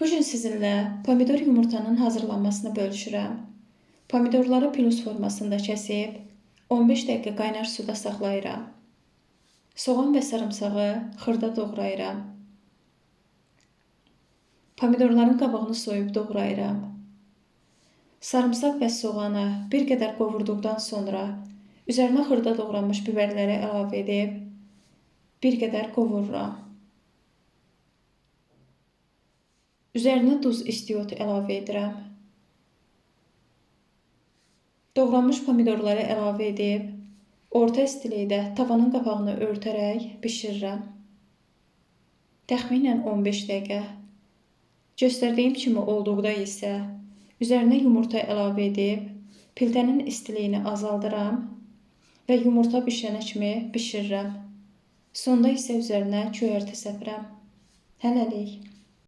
Bu gün sizinlə pomidor yumurtanın hazırlanmasını bölüşürəm. Pomidorları plus formasında kəsib 15 dəqiqə qaynar suda saxlayıram. Soğan və sarımsağı xırda doğrayıram. Pomidorların qabığını soyub doğrayıram. Sarımsaq və soğanı bir qədər qovurduqdan sonra üzərinə xırda doğranmış biberləri əlavə edib bir qədər qovururam. Üzərinə duz istiot əlavə edirəm. Doğranmış pomidorları əlavə edib, orta istilikdə tavanın qapağını örtərək bişirirəm. Təxminən 15 dəqiqə. Göstərdiyim kimi olduqda isə üzərinə yumurta əlavə edib, piltənin istiliyini azaldıram və yumurta bişənə kimi bişirirəm. Sonda isə üzərinə göyərti səpirəm. Hələlik.